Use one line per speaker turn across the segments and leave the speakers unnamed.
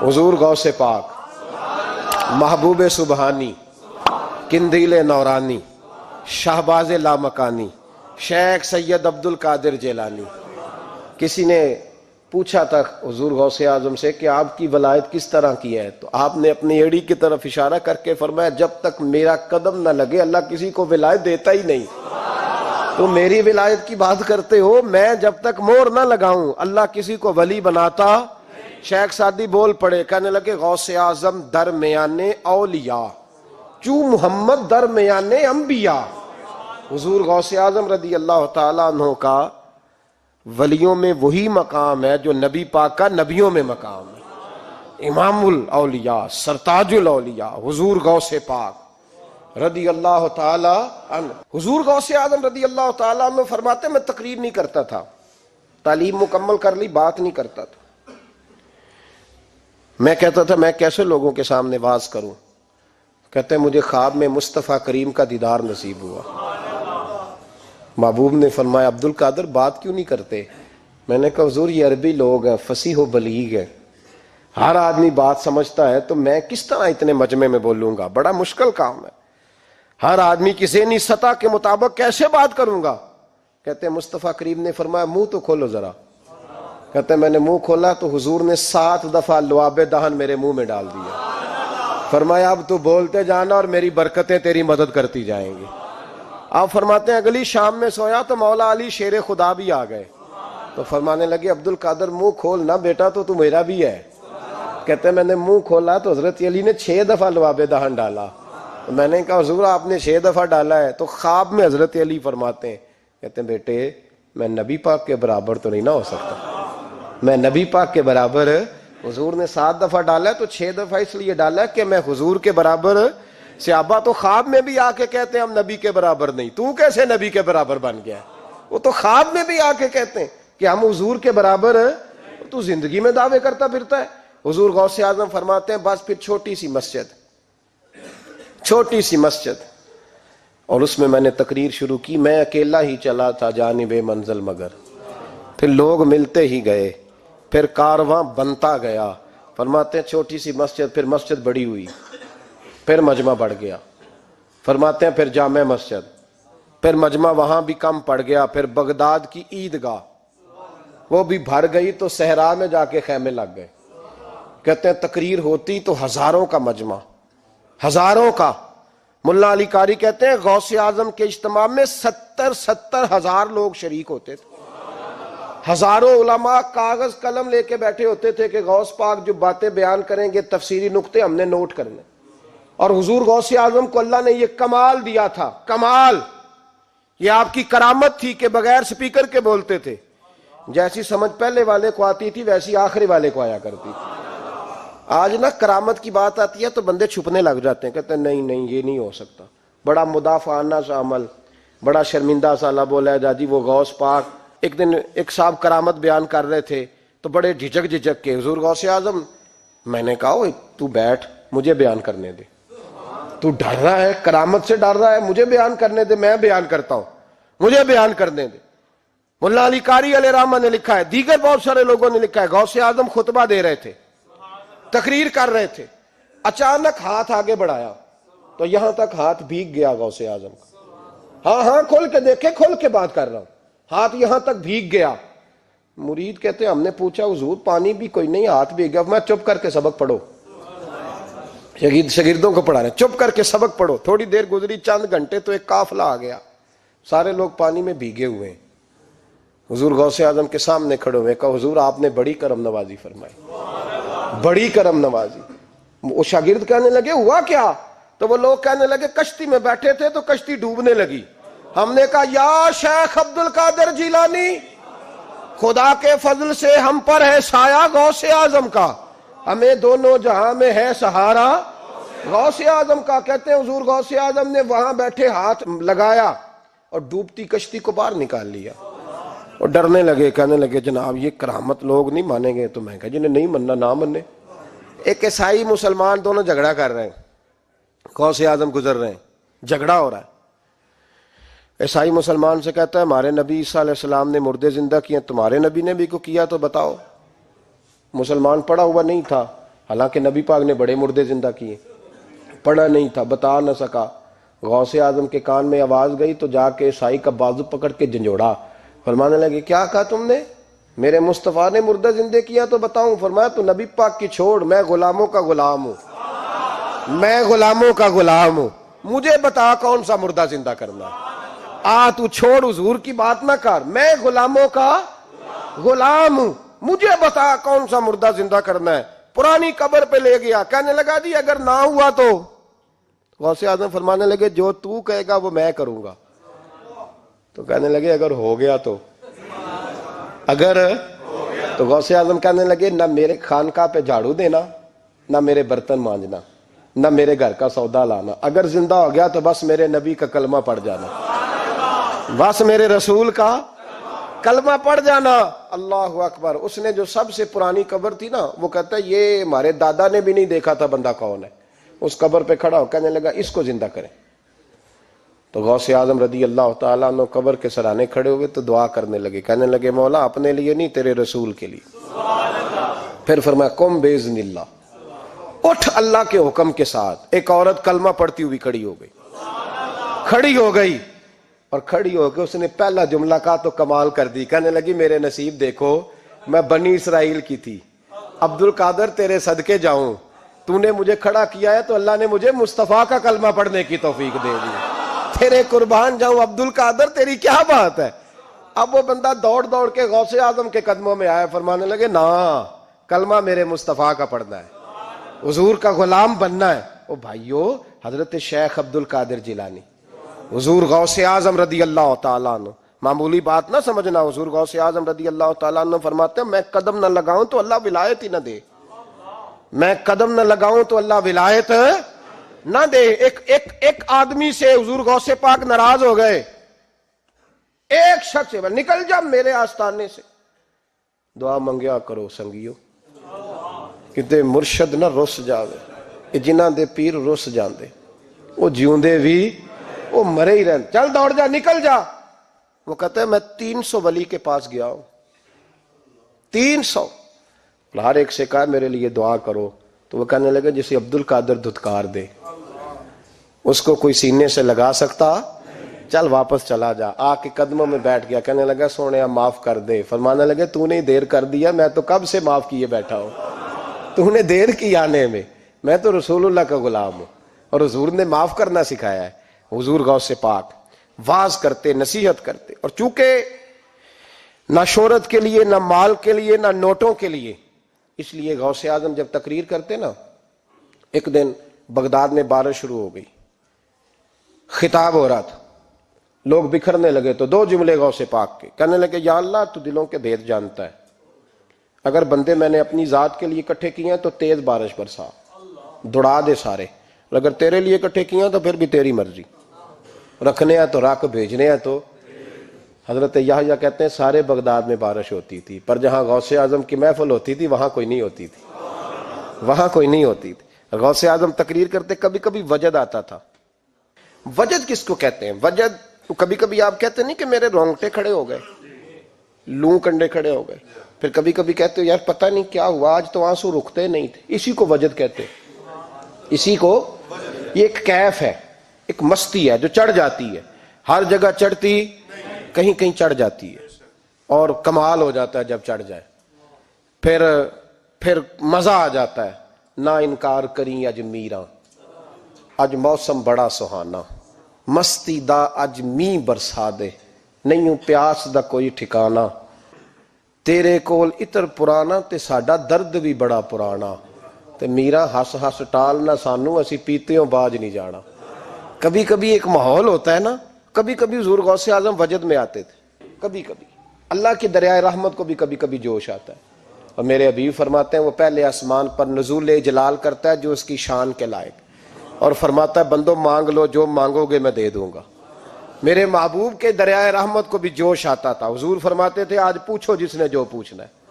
حضور غوث پاک، محبوب سبحانی، قندیل نورانی، شہباز لامکانی، شیخ سید عبد القادر جیلانی۔ کسی نے پوچھا تھا حضور غوث اعظم سے کہ آپ کی ولایت کس طرح کی ہے، تو آپ نے اپنی ایڑی کی طرف اشارہ کر کے فرمایا جب تک میرا قدم نہ لگے اللہ کسی کو ولایت دیتا ہی نہیں۔ تو میری ولایت کی بات کرتے ہو، میں جب تک مہر نہ لگاؤں اللہ کسی کو ولی بناتا۔ شیخ سعدی بول پڑے، کہنے لگے غوث اعظم درمیان اولیاء چوں محمد درمیان انبیاء۔ حضور غوث اعظم رضی اللہ تعالیٰ عنہ کا ولیوں میں وہی مقام ہے جو نبی پاک کا نبیوں میں مقام ہے۔ امام الاولیاء، سرتاج الاولیاء حضور غوث پاک رضی اللہ تعالی عنہ۔ حضور غوث اعظم رضی اللہ تعالی عنہ فرماتے میں تقریر نہیں کرتا تھا، تعلیم مکمل کر لی بات نہیں کرتا تھا۔ میں کہتا تھا میں کیسے لوگوں کے سامنے واز کروں، کہتے ہیں مجھے خواب میں مصطفیٰ کریم کا دیدار نصیب ہوا۔ محبوب نے فرمایا عبد القادر بات کیوں نہیں کرتے؟ میں نے کہا حضور یہ عربی لوگ ہیں، فصیح و بلیغ ہیں، ہر آدمی بات سمجھتا ہے، تو میں کس طرح اتنے مجمع میں بولوں گا، بڑا مشکل کام ہے، ہر آدمی کی ذہنی سطح کے مطابق کیسے بات کروں گا؟ کہتے ہیں مصطفیٰ کریم نے فرمایا منہ تو کھولو ذرا۔ کہتے ہیں میں نے منہ کھولا تو حضور نے 7 دفعہ لعاب دہن میرے منہ میں ڈال دیا۔ فرمایا اب تو بولتے جانا اور میری برکتیں تیری مدد کرتی جائیں گی۔ آپ فرماتے ہیں اگلی شام میں سویا تو مولا علی شیر خدا بھی آ گئے، تو فرمانے لگے عبد القادر منہ کھول نا بیٹا تو میرا بھی ہے۔ کہتے ہیں میں نے منہ کھولا تو حضرت علی نے 6 دفعہ لعاب دہن ڈالا۔ میں نے کہا حضور آپ نے 6 دفعہ ڈالا ہے، تو خواب میں حضرت علی فرماتے ہیں، کہتے ہیں بیٹے میں نبی پاک کے برابر تو نہیں نہ ہو سکتا، میں نبی پاک کے برابر، حضور نے 7 دفعہ ڈالا ہے تو 6 دفعہ اس لیے ڈالا ہے کہ میں حضور کے برابر۔ صحابہ تو خواب میں بھی آ کے کہتے ہیں ہم نبی کے برابر نہیں، تو کیسے نبی کے برابر بن گیا؟ وہ تو خواب میں بھی آ کے کہتے ہیں کہ ہم حضور کے برابر ہیں، تو زندگی میں دعوے کرتا پھرتا ہے۔ حضور غوث اعظم فرماتے ہیں بس پھر چھوٹی سی مسجد اور اس میں نے تقریر شروع کی، میں اکیلا ہی چلا تھا جانب منزل مگر، پھر لوگ ملتے ہی گئے، پھر کارواں بنتا گیا۔ فرماتے ہیں چھوٹی سی مسجد، پھر مسجد بڑی ہوئی، پھر مجمع بڑھ گیا۔ فرماتے ہیں پھر جامع مسجد، پھر مجمع وہاں بھی کم پڑ گیا، پھر بغداد کی عیدگاہ وہ بھی بھر گئی تو صحرا میں جا کے خیمے لگ گئے۔ کہتے ہیں تقریر ہوتی تو ہزاروں کا مجمع، ہزاروں کا۔ ملا علی قاری کہتے ہیں غوث اعظم کے اجتماع میں 70 ہزار لوگ شریک ہوتے تھے، ہزاروں علماء کاغذ قلم لے کے بیٹھے ہوتے تھے کہ غوث پاک جو باتیں بیان کریں گے تفسیری نقطے ہم نے نوٹ کرنے۔ اور حضور غوث اعظم کو اللہ نے یہ کمال دیا تھا، کمال، یہ آپ کی کرامت تھی کہ بغیر سپیکر کے بولتے تھے، جیسی سمجھ پہلے والے کو آتی تھی ویسی آخری والے کو آیا کرتی تھی۔ آج نا کرامت کی بات آتی ہے تو بندے چھپنے لگ جاتے ہیں، کہتے ہیں نہیں یہ نہیں ہو سکتا، بڑا مدافعانہ سا عمل، بڑا شرمندہ سا لب بولا جا جی وہ غوث پاک۔ ایک دن ایک صاحب کرامت بیان کر رہے تھے تو بڑے جھجک کے حضور غوث اعظم، میں نے کہا تو بیٹھ مجھے بیان کرنے دے، تو ڈر رہا ہے کرامت سے ڈر رہا ہے، مجھے بیان کرنے دے، میں بیان کرتا ہوں، مجھے بیان کرنے دے۔ ملا علی قاری علیہ رحمہ نے لکھا ہے، دیگر بہت سارے لوگوں نے لکھا ہے، غوث اعظم خطبہ دے رہے تھے، تقریر کر رہے تھے، اچانک ہاتھ آگے بڑھایا تو یہاں تک ہاتھ بھیگ گیا غوث اعظم کا۔ ہاں کھول کے دیکھے، کھول کے بات کر رہا ہوں، ہاتھ یہاں تک بھیگ گیا۔ مرید کہتے ہیں ہم نے پوچھا حضور پانی بھی کوئی نہیں، ہاتھ بھیگ گیا۔ میں چپ کر کے سبق پڑھو، شاگردوں کو پڑھا رہے چپ کر کے سبق پڑھو۔ تھوڑی دیر گزری، چند گھنٹے تو ایک قافلہ آ گیا، سارے لوگ پانی میں بھیگے ہوئے ہیں، حضور غوث اعظم کے سامنے کھڑے ہوئے، کہا حضور آپ نے بڑی کرم نوازی فرمائی، بڑی کرم نوازی۔ وہ شاگرد کہنے لگے ہوا کیا؟ تو وہ لوگ کہنے لگے کشتی میں بیٹھے تھے تو کشتی ڈوبنے لگی، ہم نے کہا یا شیخ عبد القادر جیلانی خدا کے فضل سے ہم پر ہے سایہ غوث اعظم کا، ہمیں دونوں جہاں میں ہے سہارا غوث اعظم کا۔ کہتے ہیں حضور غوث اعظم نے وہاں بیٹھے ہاتھ لگایا اور ڈوبتی کشتی کو باہر نکال لیا، اور ڈرنے لگے، کہنے لگے جناب یہ کرامت لوگ نہیں مانیں گے۔ تو میں کہا جنہیں نہیں مننا نہ مننے۔ ایک عیسائی مسلمان دونوں جھگڑا کر رہے ہیں، غوث اعظم گزر رہے ہیں، جھگڑا ہو رہا ہے۔ عیسائی مسلمان سے کہتا ہے ہمارے نبی عیسیٰ علیہ السلام نے مردے زندہ کیے، تمہارے نبی نے بھی کو کیا تو بتاؤ۔ مسلمان پڑھا ہوا نہیں تھا، حالانکہ نبی پاک نے بڑے مردے زندہ کیے، پڑھا نہیں تھا، بتا نہ سکا۔ غوث اعظم کے کان میں آواز گئی تو جا کے عیسائی کا بازو پکڑ کے جھنجھوڑا، فرمانے لگے کیا کہا تم نے؟ میرے مصطفیٰ نے مردہ زندے کیا تو بتاؤں؟ فرمایا تو نبی پاک کی چھوڑ، میں غلاموں کا غلام ہوں، میں غلاموں کا غلام ہوں، مجھے بتا کون سا مردہ زندہ کرنا ہے۔ تو چھوڑ حضور کی بات نہ کر، میں غلاموں کا غلام ہوں، مجھے بتا کون سا مردہ زندہ کرنا ہے۔ پرانی قبر پہ لے گیا، کہنے لگا جی اگر نہ ہوا تو؟ غوث اعظم فرمانے لگے جو تو کہے گا وہ میں کروں گا۔ تو کہنے لگے اگر ہو گیا تو؟ اگر تو غوث اعظم کہنے لگے نہ میرے خانقاہ پہ جھاڑو دینا، نہ میرے برتن مانجنا، نہ میرے گھر کا سودا لانا، اگر زندہ ہو گیا تو بس میرے نبی کا کلمہ پڑھ جانا، بس میرے رسول کا کلمہ پڑھ جانا۔ اللہ اکبر۔ اس نے جو سب سے پرانی قبر تھی نا، وہ کہتا ہے یہ ہمارے دادا نے بھی نہیں دیکھا تھا بندہ کون ہے، اس قبر پہ کھڑا ہو کہنے لگا اس کو زندہ کریں۔ تو غوث اعظم رضی اللہ تعالیٰ عنہ قبر کے سرانے کھڑے ہوئے تو دعا کرنے لگے، کہنے لگے مولا اپنے لیے نہیں، تیرے رسول کے لیے۔ پھر فرمایا قم باذن اللہ، اٹھ اللہ کے حکم کے ساتھ۔ ایک عورت کلمہ پڑھتی ہوئی کھڑی ہو گئی، کھڑی ہو گئی، اور کھڑی ہو کے اس نے پہلا جملہ کہا تو کمال کر دی، کہنے لگی میرے نصیب دیکھو، میں بنی اسرائیل کی تھی، عبد القادر تیرے صدقے جاؤں، تو نے مجھے کھڑا کیا ہے تو اللہ نے مجھے مصطفیٰ کا کلمہ پڑھنے کی توفیق دے دی، تیرے قربان جاؤں عبد القادر، تیری کیا بات ہے۔ اب وہ بندہ دوڑ دوڑ کے غوث اعظم کے قدموں میں آیا، فرمانے لگے نا کلمہ میرے مصطفیٰ کا پڑھنا ہے، حضور کا غلام بننا ہے۔ او بھائیو، حضرت شیخ عبد القادر جیلانی، حضور غوث اعظم رضی اللہ تعالیٰ عنہ، معمولی بات نہ سمجھنا، حضور غوث اعظم رضی اللہ تعالیٰ عنہ فرماتے ہیں میں قدم نہ لگاؤں تو اللہ ولایت ہی نہ دے، میں قدم نہ لگاؤں تو اللہ ولایت نہ دے۔ ایک آدمی سے حضور غوث پاک ناراض ہو گئے، ایک شخص سے نکل جا میرے آستانے سے۔ دعا منگیا کرو سنگیو، کتے مرشد نہ رس جاوے، جنہاں دے پیر رس جاندے، وہ جیوندے بھی وہ مرے ہی رہن، چل دوڑ جا نکل جا۔ وہ کہتا ہے میں 300 ولی کے پاس گیا ہوں، 300، ہر ایک سے کہا میرے لیے دعا کرو، تو وہ کہنے لگے جسے عبد القادر دھتکار دے اس کو کوئی سینے سے لگا سکتا؟ چل واپس چلا جا۔ آ کے قدموں میں بیٹھ گیا، کہنے لگا سونیا معاف کر دے۔ فرمانے لگے تو نے دیر کر دیا، میں تو کب سے معاف کیے بیٹھا ہوں، تو نے دیر کی آنے میں تو رسول اللہ کا غلام ہوں، اور حضور نے معاف کرنا سکھایا ہے۔ حضور غوث پاک واز کرتے، نصیحت کرتے، اور چونکہ نہ شہرت کے لیے، نہ مال کے لیے، نہ نوٹوں کے لیے، اس لیے غوث اعظم جب تقریر کرتے نا، ایک دن بغداد میں بارش شروع ہو گئی، خطاب ہو رہا تھا، لوگ بکھرنے لگے تو 2 جملے غوث پاک کے، کہنے لگے یا اللہ تو دلوں کے بھید جانتا ہے، اگر بندے میں نے اپنی ذات کے لیے اکٹھے کیے ہیں تو تیز بارش برسا، دوڑا دے سارے، اگر تیرے لیے اکٹھے کیے ہیں تو پھر بھی تیری مرضی، رکھنے ہیں تو رکھ، بھیجنے ہیں تو۔ حضرت یحییٰ کہتے ہیں سارے بغداد میں بارش ہوتی تھی، پر جہاں غوث اعظم کی محفل ہوتی تھی وہاں کوئی نہیں ہوتی تھی، وہاں کوئی نہیں ہوتی تھی۔ غوث اعظم تقریر کرتے، کبھی کبھی وجد آتا تھا۔ وجد کس کو کہتے ہیں؟ وجد کبھی کبھی آپ کہتے نہیں کہ میرے رونگٹے کھڑے ہو گئے، لوں کنڈے کھڑے ہو گئے، پھر کبھی کبھی کہتے ہو یار پتہ نہیں کیا ہوا آج تو آنسو رکتے نہیں تھے، اسی کو وجد کہتے ہیں۔ اسی کو، یہ ایک کیف ہے، ایک مستی ہے جو چڑھ جاتی ہے، ہر جگہ چڑھتی کہیں کہیں چڑھ جاتی ہے، اور کمال ہو جاتا ہے جب چڑھ جائے، پھر مزہ آ جاتا ہے۔ نہ انکار کریں اج میراں، اج موسم بڑا سہانا، مستی دا اج می برسا دے، نہیں پیاس دا کوئی ٹھکانا، تیرے کول اتر پرانا تے ساڈا درد بھی بڑا پرانا، تے میرا ہس ہس ٹال نہ سانو اسی پیتےوں باج نہیں جانا۔ کبھی کبھی ایک ماحول ہوتا ہے نا، کبھی کبھی حضور غوث اعظم وجد میں آتے تھے، کبھی کبھی اللہ کی دریائے رحمت کو بھی کبھی کبھی جوش آتا ہے، اور میرے حبیب فرماتے ہیں وہ پہلے آسمان پر نزول جلال کرتا ہے جو اس کی شان کے لائق، اور فرماتا ہے بندو مانگ لو جو مانگو گے میں دے دوں گا۔ میرے محبوب کے دریائے رحمت کو بھی جوش آتا تھا، حضور فرماتے تھے آج پوچھو جس نے جو پوچھنا ہے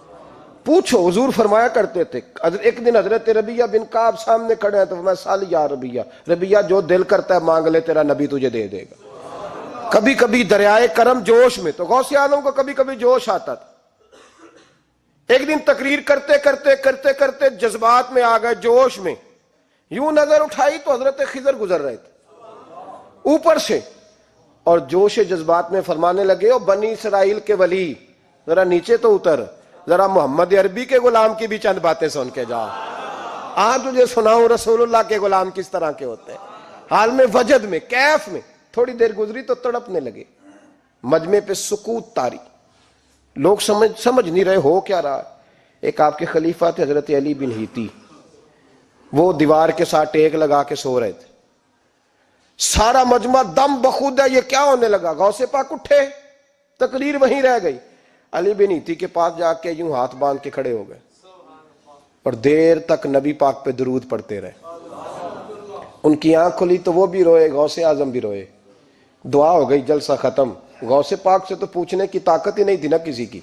پوچھو، حضور فرمایا کرتے تھے۔ ایک دن حضرت ربیہ بن کعب سامنے کھڑے ہیں تو میں سال یا ربیہ جو دل کرتا ہے مانگ لے تیرا نبی تجھے دے دے گا۔ کبھی کبھی دریائے کرم جوش میں، تو غوث اعظم کو کبھی کبھی جوش آتا تھا، ایک دن تقریر کرتے کرتے کرتے کرتے جذبات میں آ گئے، جوش میں، یوں نظر اٹھائی تو حضرت خضر گزر رہے تھے اوپر سے، اور جوش جذبات میں فرمانے لگے، او بنی اسرائیل کے ولی، ذرا نیچے تو اتر، ذرا محمد عربی کے غلام کی بھی چند باتیں سن کے جا، تجھے سناؤں رسول اللہ کے غلام کس طرح کے ہوتے ہیں۔ حال میں وجد میں کیف میں تھوڑی دیر گزری تو تڑپنے لگے، مجمع پہ سکوت طاری، لوگ سمجھ نہیں رہے ہو کیا رہا۔ ایک آپ کے خلیفہ تھے حضرت علی بن ہیتی، وہ دیوار کے ساتھ ٹیک لگا کے سو رہے تھے، سارا مجمع دم بخود ہے، یہ کیا ہونے لگا؟ غوث پاک اٹھے، تقریر وہیں رہ گئی، علی بن ہیتی کے پاس جا کے یوں ہاتھ باندھ کے کھڑے ہو گئے اور دیر تک نبی پاک پہ درود پڑھتے رہے۔ ان کی آنکھ کھلی تو وہ بھی روئے، غوث اعظم بھی روئے، دعا ہو گئی، جلسہ ختم۔ غوث پاک سے تو پوچھنے کی طاقت ہی نہیں تھی نا کسی کی،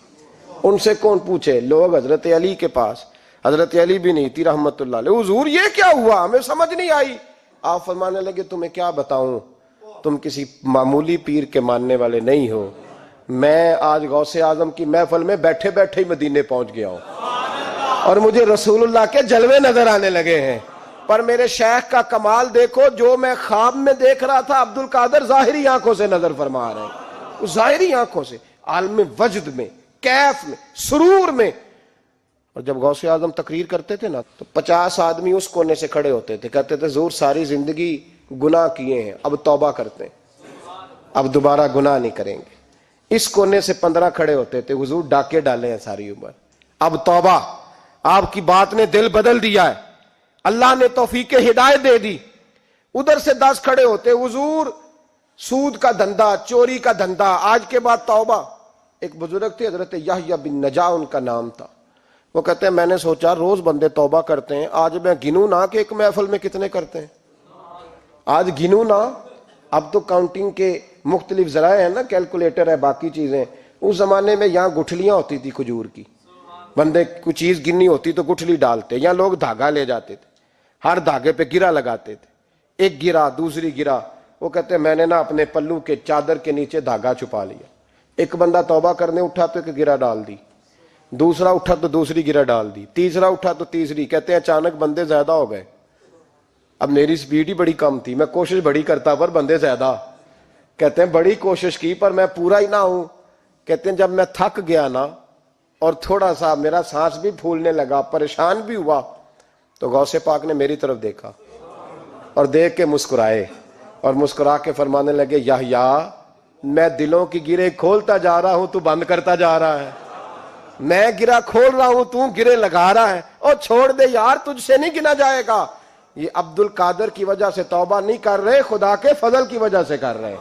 ان سے کون پوچھے؟ لوگ حضرت علی کے پاس، حضرت علی بن ہیتی رحمت اللہ علیہ، حضور یہ کیا ہوا؟ ہمیں سمجھ نہیں آئی۔ آپ فرمانے لگے، تمہیں کیا بتاؤں، تم کسی معمولی پیر کے ماننے والے نہیں ہو، میں آج غوث اعظم کی محفل میں بیٹھے بیٹھے ہی مدینے پہنچ گیا ہوں اور مجھے رسول اللہ کے جلوے نظر آنے لگے ہیں، پر میرے شیخ کا کمال دیکھو، جو میں خواب میں دیکھ رہا تھا عبد القادر ظاہری آنکھوں سے نظر فرما رہے ہیں، ظاہری آنکھوں سے، عالم وجد میں، کیف میں، سرور میں۔ اور جب غوث اعظم تقریر کرتے تھے نا تو 50 آدمی اس کونے سے کھڑے ہوتے تھے، کہتے تھے حضور ساری زندگی گناہ کیے ہیں، اب توبہ کرتے ہیں، اب دوبارہ گناہ نہیں کریں گے۔ اس کونے سے 15 کھڑے ہوتے تھے، حضور ڈاکے ڈالے ہیں ساری عمر، اب توبہ، آپ کی بات نے دل بدل دیا ہے، اللہ نے توفیق ہدایت دے دی۔ ادھر سے 10 کھڑے ہوتے، حضور سود کا دھندا، چوری کا دھندا، آج کے بعد توبہ۔ ایک بزرگ تھے حضرت یحییٰ بن نجا ان کا نام تھا، وہ کہتے ہیں میں نے سوچا روز بندے توبہ کرتے ہیں، آج میں گنوں نہ کہ ایک محفل میں کتنے کرتے ہیں، آج گنوں نہ۔ اب تو کاؤنٹنگ کے مختلف ذرائع ہیں نا، کیلکولیٹر ہے، باقی چیزیں۔ اس زمانے میں یہاں گٹھلیاں ہوتی تھی کھجور کی، بندے کوئی چیز گننی ہوتی تو گٹھلی ڈالتے، یا لوگ دھاگا لے جاتے تھے، ہر دھاگے پہ گرا لگاتے تھے، ایک گرا دوسری گرا، وہ کہتے ہیں میں نے نا اپنے پلو کے چادر کے نیچے دھاگا چھپا لیا، ایک بندہ توبہ کرنے اٹھا تو ایک گرا ڈال دی، دوسرا اٹھا تو دوسری گرا ڈال دی، تیسرا اٹھا تو تیسری۔ کہتے ہیں اچانک بندے زیادہ ہو گئے، اب میری سپیڈ ہی بڑی کم تھی، میں کوشش بڑی کرتا پر بندے زیادہ۔ کہتے ہیں بڑی کوشش کی پر میں پورا ہی نہ ہوں۔ کہتے ہیں جب میں تھک گیا نا اور تھوڑا سا میرا سانس بھی پھولنے لگا، پریشان بھی ہوا، تو غوث پاک نے میری طرف دیکھا اور دیکھ کے مسکرائے، اور مسکرا کے فرمانے لگے یحییٰ میں دلوں کی گرے کھولتا جا رہا ہوں، تو بند کرتا جا رہا ہے، میں گرا کھول رہا ہوں، تو گرے لگا رہا ہے، اور چھوڑ دے یار، تجھ سے نہیں گنا جائے گا۔ یہ عبد القادر کی وجہ سے توبہ نہیں کر رہے، خدا کے فضل کی وجہ سے کر رہے،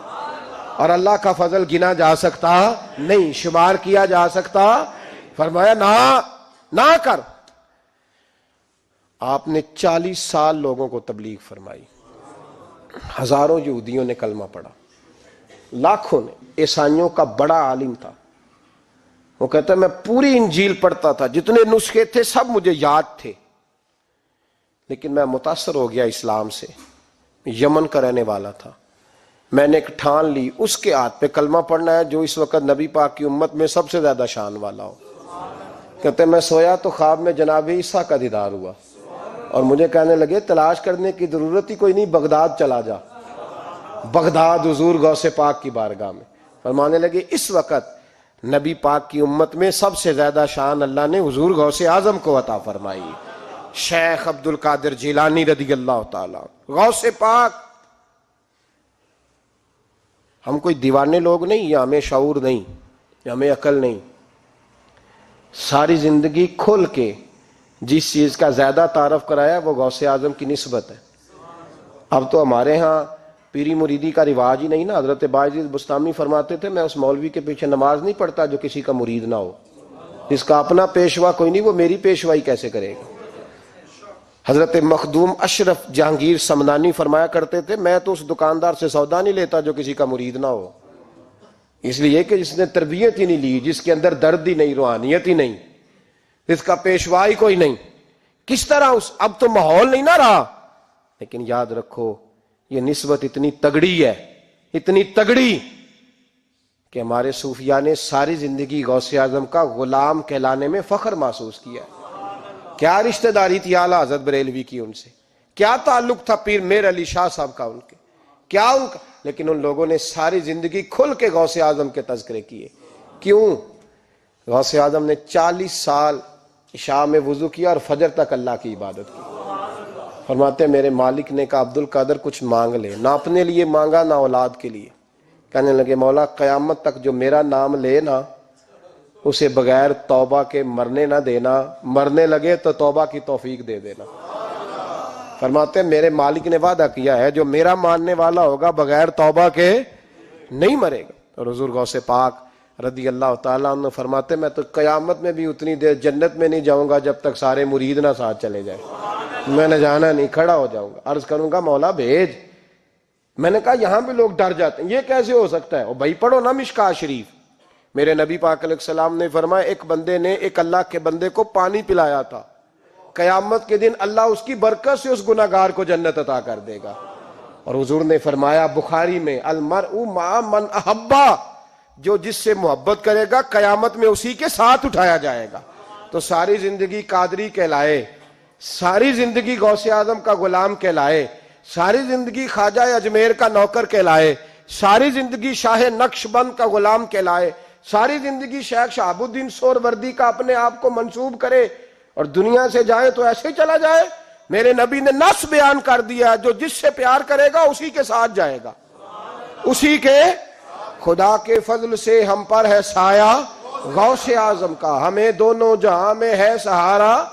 اور اللہ کا فضل گنا جا سکتا نہیں، شمار کیا جا سکتا۔ فرمایا نہ کر۔ آپ نے 40 سال لوگوں کو تبلیغ فرمائی، ہزاروں یہودیوں نے کلمہ پڑھا، لاکھوں نے۔ عیسائیوں کا بڑا عالم تھا، وہ کہتا ہے میں پوری انجیل پڑھتا تھا، جتنے نسخے تھے سب مجھے یاد تھے، لیکن میں متاثر ہو گیا اسلام سے۔ یمن کا رہنے والا تھا، میں نے ایک ٹھان لی اس کے ہاتھ پہ کلمہ پڑھنا ہے جو اس وقت نبی پاک کی امت میں سب سے زیادہ شان والا ہو۔ کہتے ہیں میں سویا تو خواب میں جناب عیسیٰ کا دیدار ہوا، اور مجھے کہنے لگے تلاش کرنے کی ضرورت ہی کوئی نہیں، بغداد چلا جا۔ بغداد حضور غوث پاک کی بارگاہ میں فرمانے لگے اس وقت نبی پاک کی امت میں سب سے زیادہ شان اللہ نے حضور غوث اعظم کو عطا فرمائی، شیخ عبد القادر جیلانی رضی اللہ تعالیٰ، غوث پاک۔ ہم کوئی دیوانے لوگ نہیں، یا ہمیں شعور نہیں، یا ہمیں عقل نہیں، ساری زندگی کھل کے جس چیز کا زیادہ تعارف کرایا وہ غوث اعظم کی نسبت ہے۔ اب تو ہمارے ہاں پیری مریدی کا رواج ہی نہیں نا۔ حضرت باعزید بستامی فرماتے تھے میں اس مولوی کے پیچھے نماز نہیں پڑھتا جو کسی کا مرید نہ ہو، جس کا اپنا پیشوا کوئی نہیں وہ میری پیشوائی کیسے کرے گا۔ حضرت مخدوم اشرف جہانگیر سمنانی فرمایا کرتے تھے میں تو اس دکاندار سے سودا نہیں لیتا جو کسی کا مرید نہ ہو، اس لیے کہ جس نے تربیت ہی نہیں لی، جس کے اندر درد ہی نہیں، روحانیت ہی نہیں، جس کا پیشوا ہی کوئی نہیں، کس طرح اب تو ماحول نہیں نہ رہا۔ لیکن یاد رکھو یہ نسبت اتنی تگڑی ہے، اتنی تگڑی کہ ہمارے صوفیاء نے ساری زندگی غوث اعظم کا غلام کہلانے میں فخر محسوس کیا ہے۔ کیا رشتہ داری تھی اعلیٰ حضرت بریلوی کی ان سے، کیا تعلق تھا پیر میر علی شاہ صاحب کا ان کے، کیا ان کا، لیکن ان لوگوں نے ساری زندگی کھل کے غوث اعظم کے تذکرے کیے۔ کیوں؟ غوث اعظم نے 40 سال عشاء میں وضو کیا اور فجر تک اللہ کی عبادت کی۔ فرماتے ہیں میرے مالک نے کہا عبد القادر کچھ مانگ لے، نہ اپنے لیے مانگا نہ اولاد کے لیے۔ کہنے لگے مولا قیامت تک جو میرا نام لے نا اسے بغیر توبہ کے مرنے نہ دینا، مرنے لگے تو توبہ کی توفیق دے دینا۔ فرماتے ہیں میرے مالک نے وعدہ کیا ہے جو میرا ماننے والا ہوگا بغیر توبہ کے نہیں مرے گا۔ اور حضور غوث پاک رضی اللہ تعالیٰ عنہ فرماتے میں تو قیامت میں بھی اتنی دیر جنت میں نہیں جاؤں گا جب تک سارے مرید نہ ساتھ چلے جائیں، میں نے جانا نہیں، کھڑا ہو جاؤں گا، عرض کروں گا مولا بھیج۔ میں نے کہا یہاں بھی لوگ ڈر جاتے ہیں، یہ کیسے ہو سکتا ہے؟ اور بھائی پڑھو نا مشکاہ شریف، میرے نبی پاک علیہ السلام نے فرمایا ایک بندے نے ایک اللہ کے بندے کو پانی پلایا تھا، قیامت کے دن اللہ اس کی برکت سے اس گناہگار کو جنت عطا کر دے گا۔ اور حضور نے فرمایا بخاری میں المرء مع من احبا، جو جس سے محبت کرے گا قیامت میں اسی کے ساتھ اٹھایا جائے گا۔ تو ساری زندگی قادری کہلائے، ساری زندگی غوث اعظم کا غلام کہلائے، ساری زندگی خواجہ اجمیر کا نوکر کہلائے، ساری زندگی شاہ نقش بند کا غلام کہلائے، ساری زندگی شیخ شہاب الدین سہروردی کا اپنے آپ کو منسوب کرے اور دنیا سے جائے تو ایسے ہی چلا جائے؟ میرے نبی نے نص بیان کر دیا جو جس سے پیار کرے گا اسی کے ساتھ جائے گا، اسی کے۔ خدا کے فضل سے ہم پر ہے سایہ غوث اعظم کا، ہمیں دونوں جہاں میں ہے سہارا